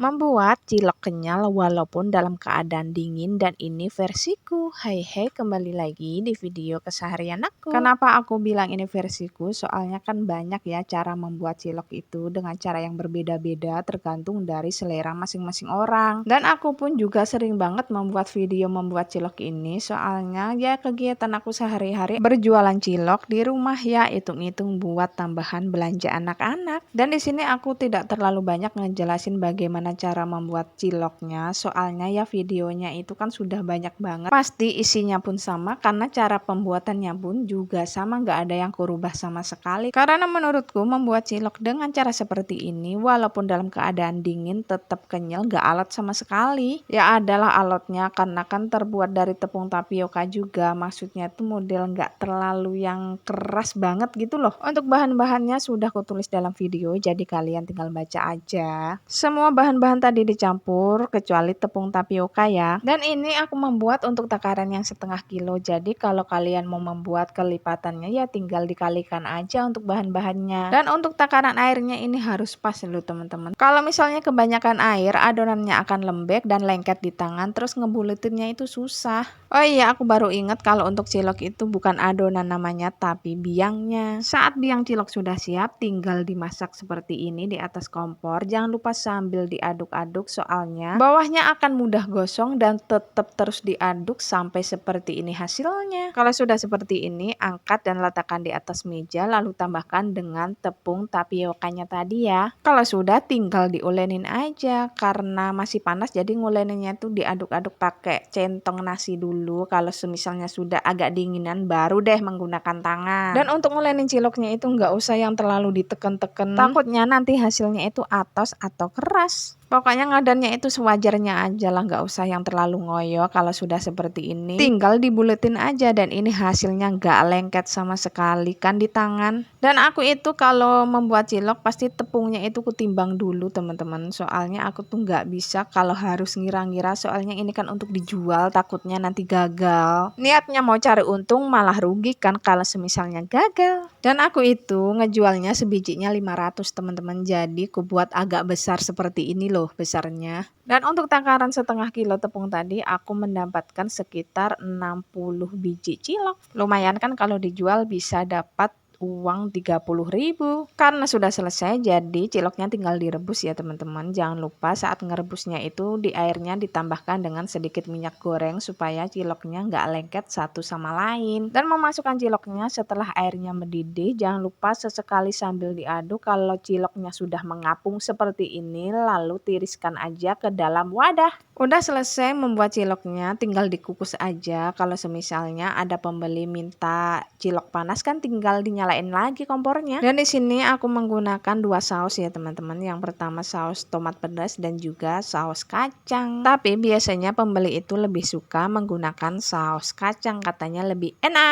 Membuat cilok kenyal walaupun dalam keadaan dingin dan ini versiku. Hai hai, kembali lagi di video keseharian aku. Kenapa aku bilang ini versiku? Soalnya kan banyak ya cara membuat cilok itu dengan cara yang berbeda-beda tergantung dari selera masing-masing orang. Dan aku pun juga sering banget membuat video membuat cilok ini soalnya ya kegiatan aku sehari-hari berjualan cilok di rumah ya, hitung-hitung buat tambahan belanja anak-anak. Dan di sini aku tidak terlalu banyak ngejelasin bagaimana cara membuat ciloknya, soalnya ya videonya itu kan sudah banyak banget, pasti isinya pun sama karena cara pembuatannya pun juga sama, nggak ada yang kurubah sama sekali. Karena menurutku membuat cilok dengan cara seperti ini walaupun dalam keadaan dingin tetap kenyal, nggak alot sama sekali. Ya adalah alotnya karena kan terbuat dari tepung tapioka juga, maksudnya itu model nggak terlalu yang keras banget gitu loh. Untuk bahan-bahannya sudah kutulis dalam video, jadi kalian tinggal baca aja. Semua bahan-bahan tadi dicampur kecuali tepung tapioka ya. Dan ini aku membuat untuk takaran yang setengah kilo. Jadi kalau kalian mau membuat kelipatannya ya tinggal dikalikan aja untuk bahan-bahannya. Dan untuk takaran airnya ini harus pas dulu teman-teman. Kalau misalnya kebanyakan air, adonannya akan lembek dan lengket di tangan, terus ngebuletinnya itu susah. Oh iya, aku baru ingat kalau untuk cilok itu bukan adonan namanya tapi biangnya. Saat biang cilok sudah siap, tinggal dimasak seperti ini di atas kompor. Jangan lupa sambil diaduk-aduk soalnya bawahnya akan mudah gosong dan tetap terus diaduk sampai seperti ini hasilnya. Kalau sudah seperti ini, angkat dan letakkan di atas meja lalu tambahkan dengan tepung tapiokanya tadi ya. Kalau sudah tinggal diolenin aja karena masih panas, jadi ngoleninnya tuh diaduk-aduk pakai centong nasi dulu. Kalau semisalnya sudah agak dinginan baru deh menggunakan tangan. Dan untuk ngolenin ciloknya itu nggak usah yang terlalu diteken-teken, takutnya nanti hasilnya itu atos atau keras. Pokoknya ngadannya itu sewajarnya aja lah, nggak usah yang terlalu ngoyo. Kalau sudah seperti ini tinggal dibuletin aja dan ini hasilnya nggak lengket sama sekali kan di tangan. Dan aku itu kalau membuat cilok pasti tepungnya itu kutimbang dulu teman-teman, soalnya aku tuh nggak bisa kalau harus ngira-ngira, soalnya ini kan untuk dijual, takutnya nanti gagal. Niatnya mau cari untung malah rugi kan kalau semisalnya gagal. Dan aku itu ngejualnya sebijinya 500 teman-teman, jadi aku buat agak besar seperti ini loh besarnya. Dan untuk takaran setengah kilo tepung tadi aku mendapatkan sekitar 60 biji cilok. Lumayan kan kalau dijual bisa dapat uang 30.000. Karena sudah selesai jadi ciloknya tinggal direbus ya teman-teman. Jangan lupa saat ngerebusnya itu di airnya ditambahkan dengan sedikit minyak goreng supaya ciloknya nggak lengket satu sama lain. Dan memasukkan ciloknya setelah airnya mendidih, jangan lupa sesekali sambil diaduk. Kalau ciloknya sudah mengapung seperti ini lalu tiriskan aja ke dalam wadah. Udah selesai membuat ciloknya, tinggal dikukus aja. Kalau semisalnya ada pembeli minta cilok panas kan tinggal dinyalain lagi kompornya. Dan di sini aku menggunakan 2 saus ya teman-teman. Yang pertama saus tomat pedas dan juga saus kacang. Tapi biasanya pembeli itu lebih suka menggunakan saus kacang, katanya lebih enak.